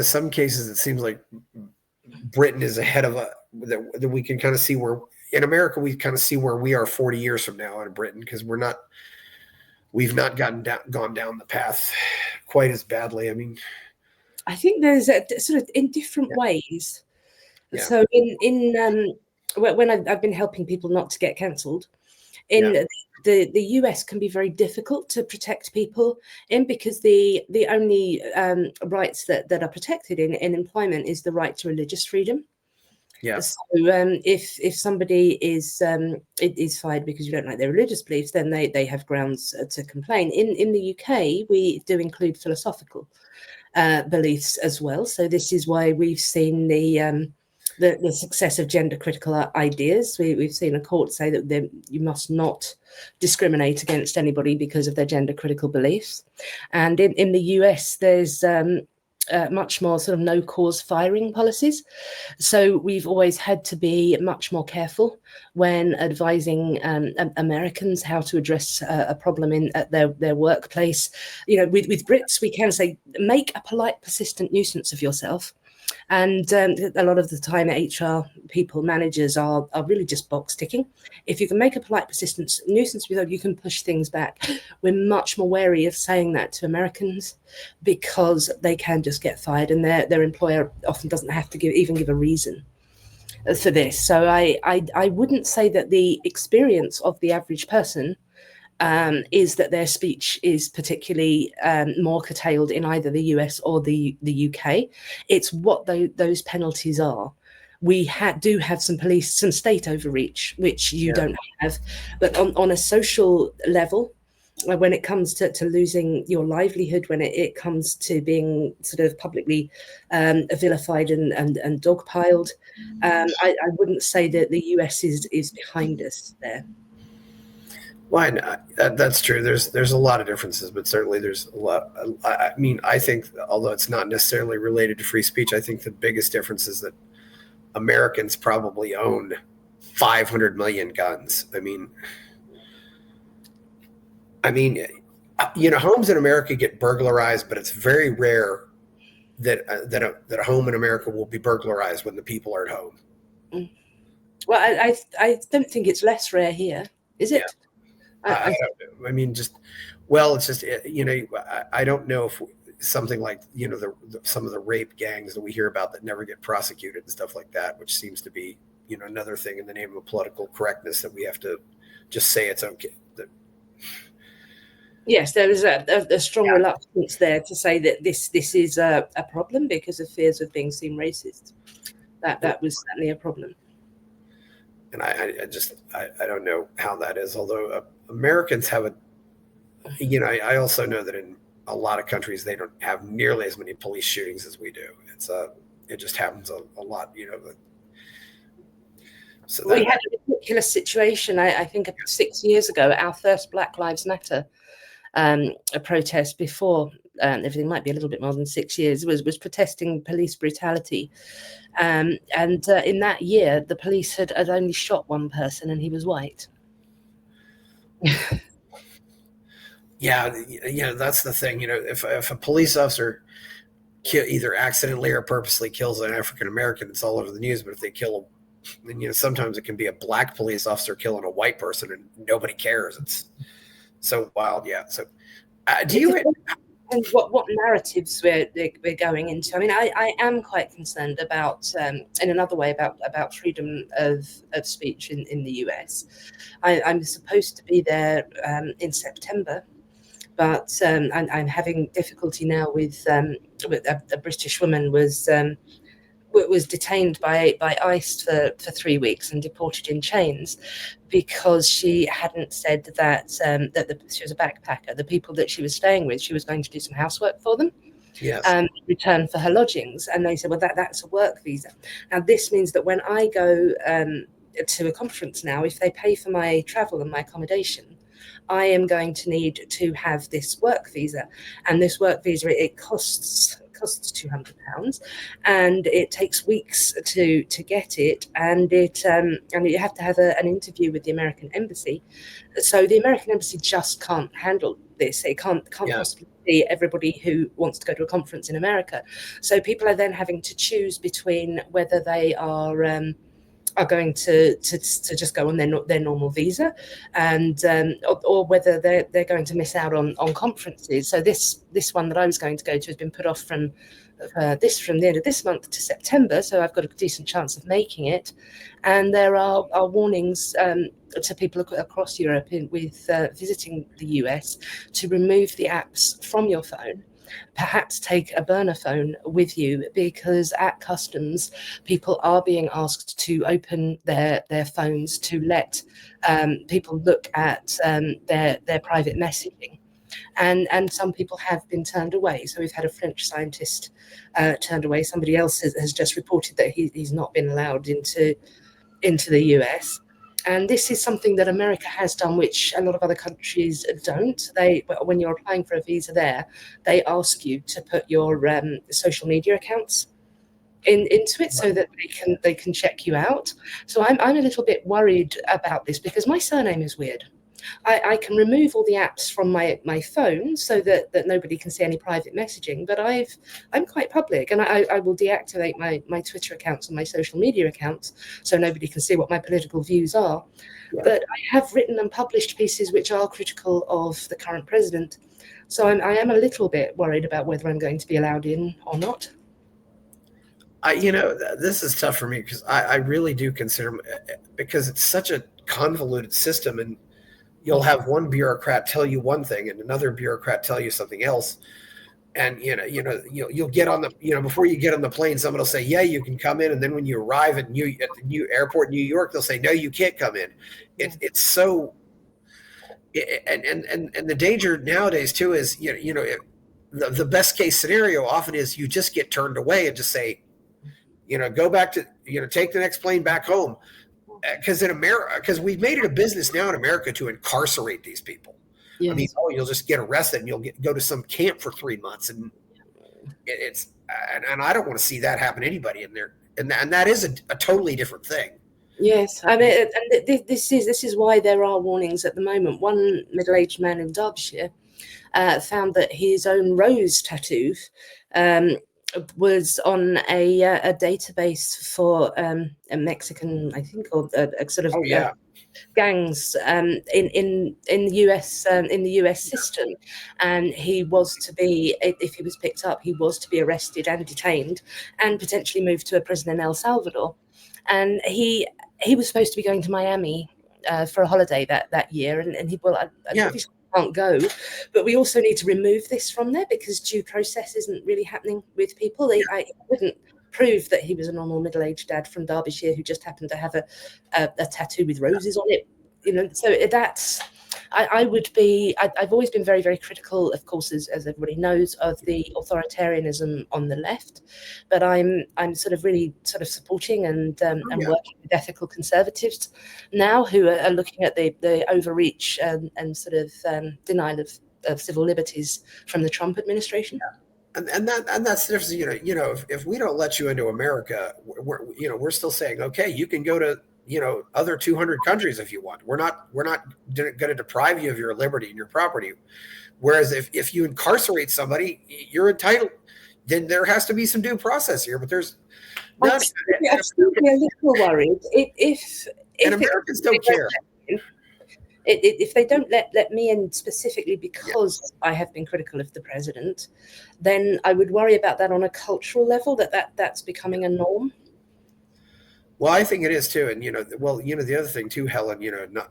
some cases it seems like Britain is ahead of that we can kind of see where in America we kind of see where we are 40 years from now in Britain, because we've not gone down the path quite as badly. I mean, I think there's a sort of in different ways. Yeah. So when I've been helping people not to get cancelled, the US can be very difficult to protect people in, because the only rights that are protected in employment is the right to religious freedom. Yeah. So if somebody is fired because you don't like their religious beliefs, then they have grounds to complain. In the UK, we do include philosophical beliefs as well. So this is why we've seen the success of gender critical ideas. We've seen a court say that you must not discriminate against anybody because of their gender critical beliefs. And in the US, there's much more sort of no cause firing policies. So we've always had to be much more careful when advising Americans how to address a problem at their workplace. With Brits, we can say, make a polite, persistent nuisance of yourself. And a lot of the time, HR people, managers are really just box ticking. If you can make a polite, persistent nuisance, you can push things back. We're much more wary of saying that to Americans, because they can just get fired, and their employer often doesn't have to give a reason for this. So I wouldn't say that the experience of the average person is that their speech is particularly more curtailed in either the US or the UK. It's what those penalties are. We do have some state overreach, which you don't have. But on a social level, when it comes to losing your livelihood, when it comes to being sort of publicly vilified and dogpiled, I wouldn't say that the US is behind us there. Why not? That's true. There's a lot of differences, but certainly there's a lot. I mean, I think, although it's not necessarily related to free speech, I think the biggest difference is that Americans probably own 500 million guns. I mean, homes in America get burglarized, but it's very rare that a home in America will be burglarized when the people are at home. Well, I don't think it's less rare here, is it? Yeah. I don't know if something like, some of the rape gangs that we hear about that never get prosecuted and stuff like that, which seems to be, another thing in the name of political correctness that we have to just say it's okay. Yes, there is a strong reluctance there to say that this is a problem because of fears of being seen racist. That was certainly a problem. And I don't know how that is, although Americans have I also know that in a lot of countries, they don't have nearly as many police shootings as we do. It just happens a lot, So we had a ridiculous situation, I think 6 years ago, our first Black Lives Matter a protest before everything, might be a little bit more than 6 years, was protesting police brutality. And in that year, the police had only shot one person, and he was white. Yeah, that's the thing. If a police officer either accidentally or purposely kills an African American, it's all over the news. But if they kill then sometimes it can be a black police officer killing a white person, and nobody cares. It's so wild. Yeah. So, and what narratives we're going into. I mean, I am quite concerned about, in another way, about freedom of speech in the US. I'm supposed to be there in September, but I'm having difficulty now with a British woman was detained by ICE for 3 weeks and deported in chains because she hadn't said that she was a backpacker. The people that she was staying with, she was going to do some housework for them. Yes. Return for her lodgings, and they said, well, that's a work visa. Now this means that when I go to a conference now, if they pay for my travel and my accommodation, I am going to need to have this work visa, and this work visa, it costs £200, and it takes weeks to get it, and you have to have an interview with the American embassy. So the American embassy just can't handle this. It can't possibly see everybody who wants to go to a conference in America. So people are then having to choose between whether they are going to just go on their normal visa, and or whether they're going to miss out on conferences. So this one that I was going to go to has been put off from the end of this month to September. So I've got a decent chance of making it, and there are warnings to people across Europe with visiting the US to remove the apps from your phone. Perhaps take a burner phone with you, because at customs people are being asked to open their phones to let people look at their private messaging, and some people have been turned away. So we've had a French scientist turned away. Somebody else has just reported that he's not been allowed into the US. And this is something that America has done, which a lot of other countries don't. When you're applying for a visa there, they ask you to put your social media accounts into it so that they can check you out. So I'm a little bit worried about this, because my surname is weird. I can remove all the apps from my phone so that nobody can see any private messaging, but I'm quite public, and I will deactivate my Twitter accounts and my social media accounts so nobody can see what my political views are. Yeah. But I have written and published pieces which are critical of the current president. So I am a little bit worried about whether I'm going to be allowed in or not. This is tough for me, because I really do consider, because it's such a convoluted system, and you'll have one bureaucrat tell you one thing and another bureaucrat tell you something else. And, you'll get on before you get on the plane, someone will say, yeah, you can come in. And then when you arrive at the new airport in New York, they'll say, no, you can't come in. It's so, and the danger nowadays too is, the best case scenario often is you just get turned away and just say, go back to, take the next plane back home. Because in America, because we've made it a business now in America to incarcerate these people. Yes. I mean, you'll just get arrested and you'll go to some camp for 3 months, and and I don't want to see that happen to anybody in there. And that is a totally different thing. Yes, I mean, and this is why there are warnings at the moment. One middle-aged man in Derbyshire found that his own rose tattoo was on a database for a Mexican, I think, or a sort of gangs in the US system, and he was to be, if he was picked up, he was to be arrested and detained and potentially moved to a prison in El Salvador. And he was supposed to be going to Miami for a holiday that year, and he obviously can't go, but we also need to remove this from there, because due process isn't really happening with people. I wouldn't prove that he was a normal middle-aged dad from Derbyshire who just happened to have a tattoo with roses on it, so that's, I've always been very, very critical, of course, as everybody knows, of the authoritarianism on the left, but I'm sort of really sort of supporting and working with ethical conservatives now who are looking at the overreach and sort of denial of civil liberties from the Trump administration. And that's the difference. If we don't let you into America, we're still saying, okay, you can go to other 200 countries if you want. We're not going to deprive you of your liberty and your property. Whereas if you incarcerate somebody, you're entitled. Then there has to be some due process here. But there's not. I'm still a little worried. If Americans don't care. if they don't let me in specifically because I have been critical of the president, then I would worry about that on a cultural level, that's becoming a norm. Well, I think it is too, and the other thing too, Helen,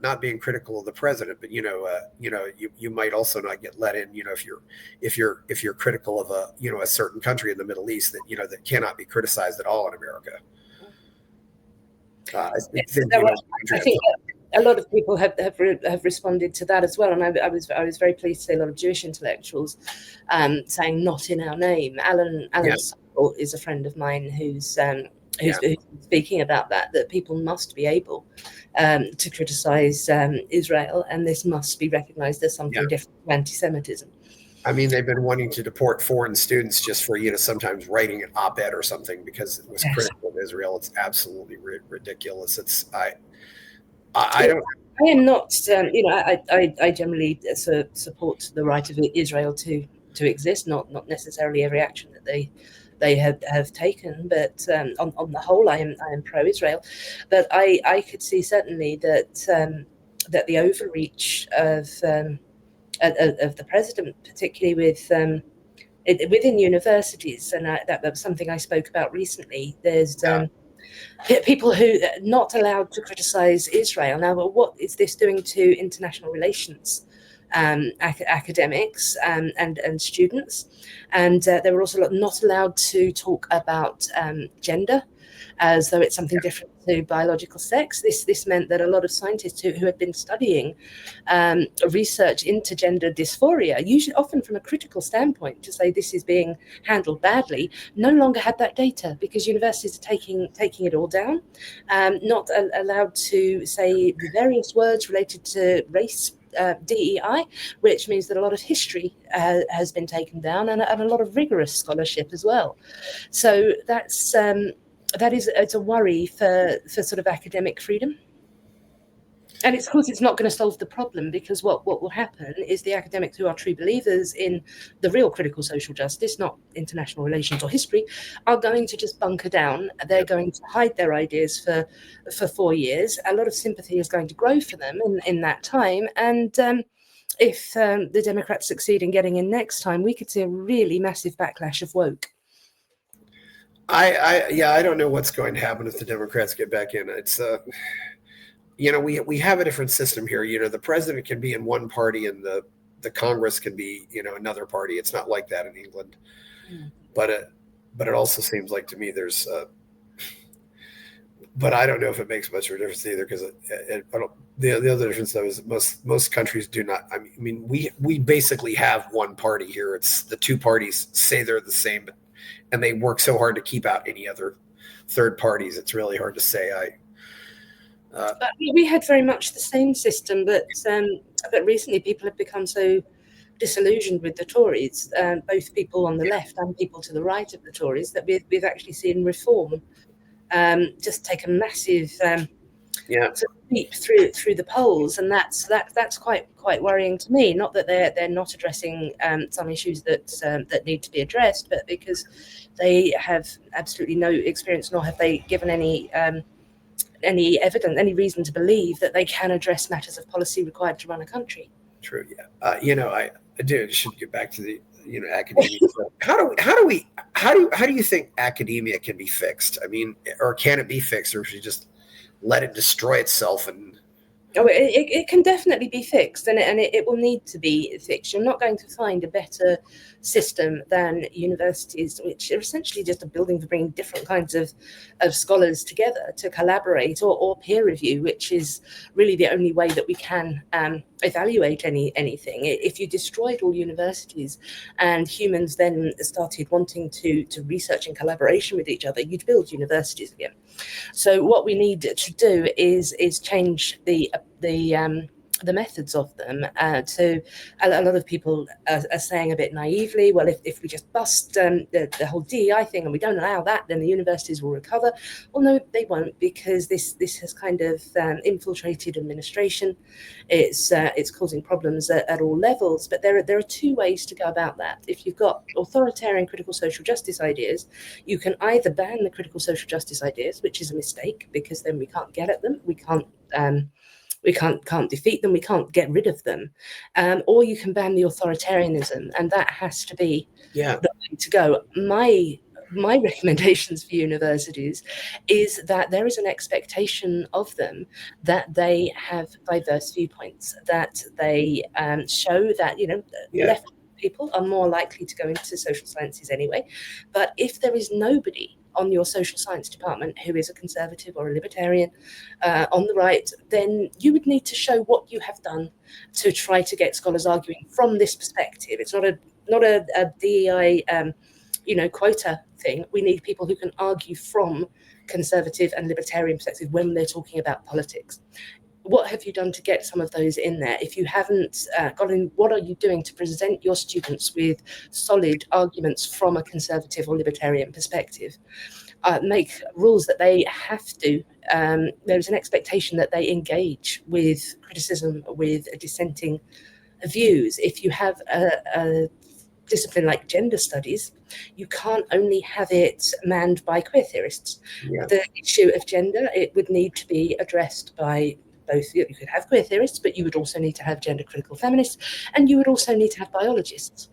not being critical of the president, but you might also not get let in, if you're critical of a certain country in the Middle East that cannot be criticized at all in America. I think a lot of people have responded to that as well, and I was very pleased to see a lot of Jewish intellectuals saying "not in our name." Alan Sokol is a friend of mine who's speaking about that people must be able to criticize Israel, and this must be recognized as something different from anti-Semitism. I mean, they've been wanting to deport foreign students just for sometimes writing an op-ed or something because it was critical of Israel. It's absolutely ridiculous. I don't. I am not. I generally support the right of Israel to exist. Not necessarily every action that they have taken, but on the whole, I am pro-Israel. But I could see certainly that the overreach of the president, particularly within universities, and that was something I spoke about recently. There's people who are not allowed to criticize Israel. Now, what is this doing to international relations? Academics and students, and they were also not allowed to talk about gender, as though it's something different to biological sex. This meant that a lot of scientists who had been studying research into gender dysphoria, usually often from a critical standpoint, to say this is being handled badly, no longer had that data because universities are taking it all down, not allowed to say the various words related to race. DEI, which means that a lot of history has been taken down, and a lot of rigorous scholarship as well. So it's a worry for sort of academic freedom. And of course, it's not going to solve the problem, because what will happen is the academics who are true believers in the real critical social justice, not international relations or history, are going to just bunker down. They're going to hide their ideas for 4 years. A lot of sympathy is going to grow for them in that time. And if the Democrats succeed in getting in next time, we could see a really massive backlash of woke. I don't know what's going to happen if the Democrats get back in. It's we have a different system here. The president can be in one party and the Congress can be, another party. It's not like that in England. But it also seems like to me there's but I don't know if it makes much of a difference either, because the other difference though is most countries do not. I mean, we basically have one party here. It's the two parties say they're the same, and they work so hard to keep out any other third parties. It's really hard to say. We had very much the same system, but recently people have become so disillusioned with the Tories, both people on the left and people to the right of the Tories, that we've actually seen reform just take a massive leap through the polls, and that's quite worrying to me. Not that they're not addressing some issues that need to be addressed, but because they have absolutely no experience, nor have they given any evidence, any reason to believe that they can address matters of policy required to run a country. True. Yeah. I should get back to the academia. How do you think academia can be fixed? I mean, or can it be fixed, or should you just let it destroy itself? And it can definitely be fixed, and it will need to be fixed. You're not going to find a better system than universities, which are essentially just a building for bringing different kinds of scholars together to collaborate or peer review, which is really the only way that we can evaluate anything. If you destroyed all universities and humans then started wanting to research in collaboration with each other, you'd build universities again. So what we need to do is change the methods of them. To a lot of people are saying a bit naively, well, if we just bust the whole DEI thing and we don't allow that, then the universities will recover. Well, no, they won't, because this has kind of infiltrated administration. It's causing problems at all levels. But there are two ways to go about that. If you've got authoritarian critical social justice ideas, you can either ban the critical social justice ideas, which is a mistake, because then we can't get at them. We We can't defeat them. We can't get rid of them. Or you can ban the authoritarianism, and that has to be the way to go. My recommendations for universities is that there is an expectation of them that they have diverse viewpoints, that they show that, left people are more likely to go into social sciences anyway. But if there is nobody on your social science department who is a conservative or a libertarian on the right, then you would need to show what you have done to try to get scholars arguing from this perspective. It's not a DEI quota thing. We need people who can argue from conservative and libertarian perspective when they're talking about politics. What have you done to get some of those in there? If you haven't got in, what are you doing to present your students with solid arguments from a conservative or libertarian perspective? Make rules that they have to, there's an expectation that they engage with criticism, with dissenting views. If you have a discipline like gender studies, you can't only have it manned by queer theorists. The issue of gender, it would need to be addressed by both. You could have queer theorists, but you would also need to have gender critical feminists, and you would also need to have biologists.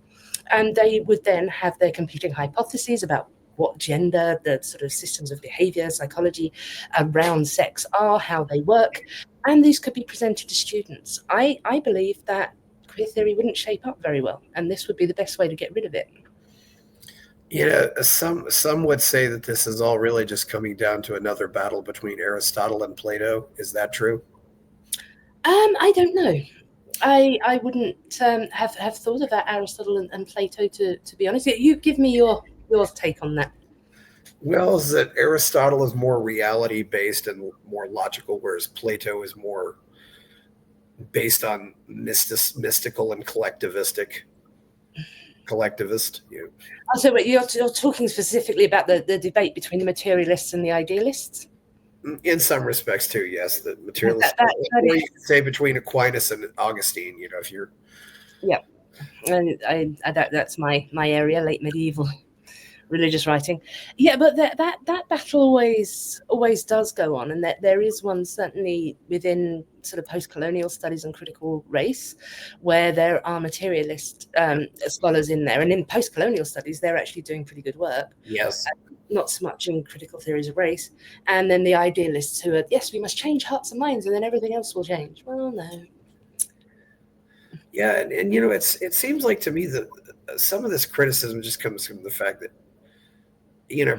And they would then have their competing hypotheses about what gender, the sort of systems of behavior, psychology around sex are, how they work. And these could be presented to students. I believe that queer theory wouldn't shape up very well, and this would be the best way to get rid of it. Some would say that this is all really just coming down to another battle between Aristotle and Plato. Is that true? I don't know. I wouldn't have thought about Aristotle and Plato, to be honest. You give me your take on that. Well, is that Aristotle is more reality based and more logical, whereas Plato is more based on mystical and collectivist. So you're talking specifically about the debate between the materialists and the idealists? In some respects, too, yes. The materialists, or you could say between Aquinas and Augustine. If you're, and that's my area, late medieval religious writing. But that battle always does go on, and that there is one certainly within sort of post-colonial studies and critical race, where there are materialist scholars in there, and in post-colonial studies they're actually doing pretty good work. Yes. Not so much in critical theories of race. And then the idealists who are, yes, we must change hearts and minds, and then everything else will change. Well, no. Yeah, and it seems like to me that some of this criticism just comes from the fact that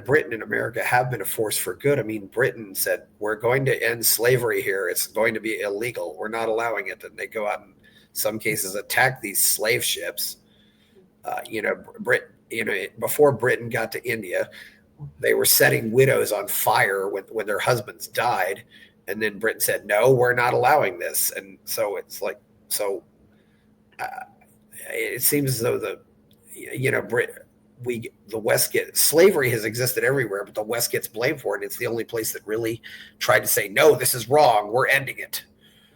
Britain and America have been a force for good. I mean, Britain said, we're going to end slavery here. It's going to be illegal. We're not allowing it. And they go out and, in some cases, attack these slave ships. Before Britain got to India, they were setting widows on fire when their husbands died. And then Britain said, no, we're not allowing this. And so it's like, it seems as though the West slavery has existed everywhere, but the West gets blamed for it. And it's the only place that really tried to say, no, this is wrong. We're ending it.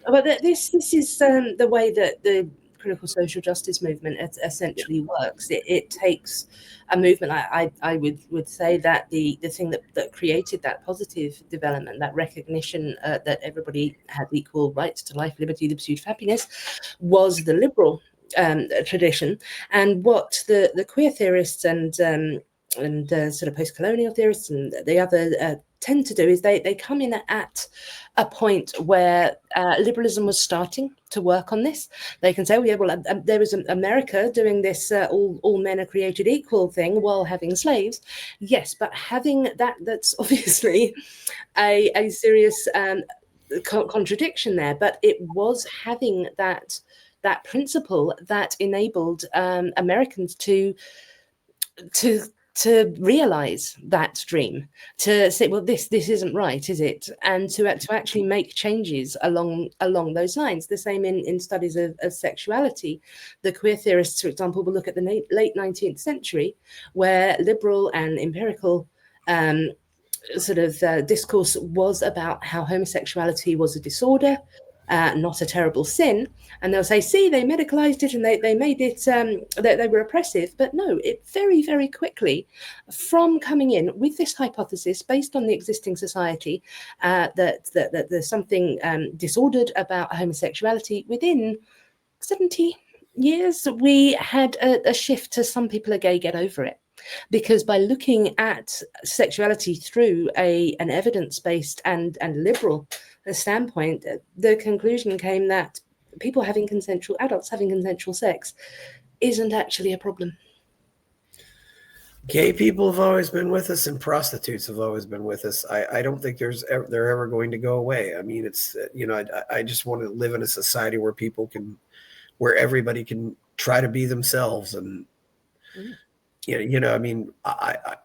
But this is the way that the critical social justice movement essentially works. It takes a movement. I would say that the thing that created that positive development, that recognition that everybody had equal rights to life, liberty, the pursuit of happiness, was the liberal tradition. And what the queer theorists and sort of post-colonial theorists and the other tend to do is they come in at a point where liberalism was starting to work on this. They can say, there was America doing this all men are created equal thing while having slaves. Yes, but having that's obviously a serious contradiction there. But it was having that principle that enabled Americans to realize that dream, to say, well, this isn't right, is it? And to actually make changes along those lines. The same in studies of sexuality. The queer theorists, for example, will look at the late 19th century, where liberal and empirical discourse was about how homosexuality was a disorder, not a terrible sin. And they'll say, see, they medicalized it and they made it, they were oppressive. But no, it very, very quickly, from coming in with this hypothesis based on the existing society, that there's something disordered about homosexuality, within 70 years, we had a shift to some people are gay, get over it. Because by looking at sexuality through an evidence-based and liberal standpoint, the conclusion came that adults having consensual sex isn't actually a problem. Gay people have always been with us, and prostitutes have always been with us. I don't think they're ever going to go away. I mean, it's, I just want to live in a society where where everybody can try to be themselves. And, I mean, I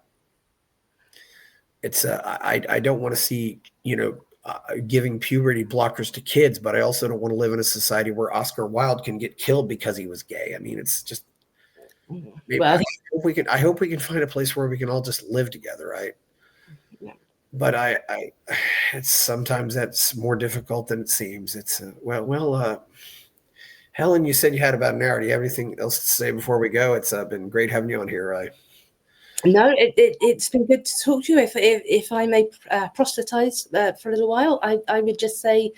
don't want to see, giving puberty blockers to kids, but I also don't want to live in a society where Oscar Wilde can get killed because he was gay. I mean, it's just, well, I hope we can find a place where we can all just live together, right? Yeah. But it's sometimes that's more difficult than it seems. It's Helen, you said you had about an hour. Do you have anything else to say before we go? It's been great having you on here, right? No, it's been good to talk to you. If I may proselytize for a little while, I would just say,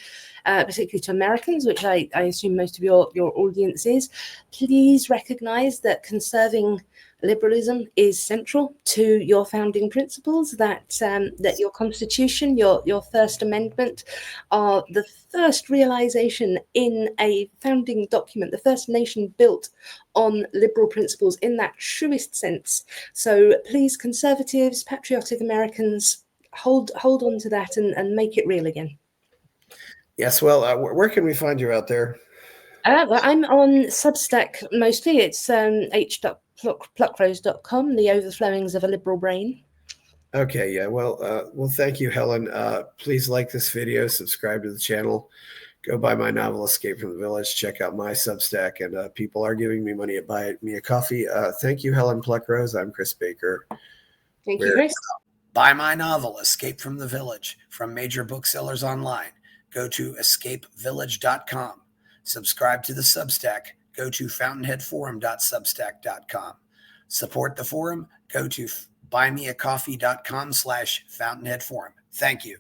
particularly to Americans, which I assume most of your audience is, please recognize that conserving liberalism is central to your founding principles, that your Constitution, your First Amendment are the first realization in a founding document, the first nation built on liberal principles in that truest sense. So please, conservatives, patriotic Americans, hold on to that and make it real again. Yes, well, where can we find you out there? I'm on Substack mostly. It's h.pluckrose.com, the overflowings of a liberal brain. Okay, yeah. Well, thank you, Helen. Please like this video, subscribe to the channel, go buy my novel, Escape from the Village, check out my Substack, and people are giving me money to buy me a coffee. Thank you, Helen Pluckrose. I'm Chris Baker. Thank you, Chris. Buy my novel, Escape from the Village, from major booksellers online. Go to escapevillage.com. Subscribe to the Substack. Go to fountainheadforum.substack.com. Support the forum. Go to buymeacoffee.com/fountainheadforum. Thank you.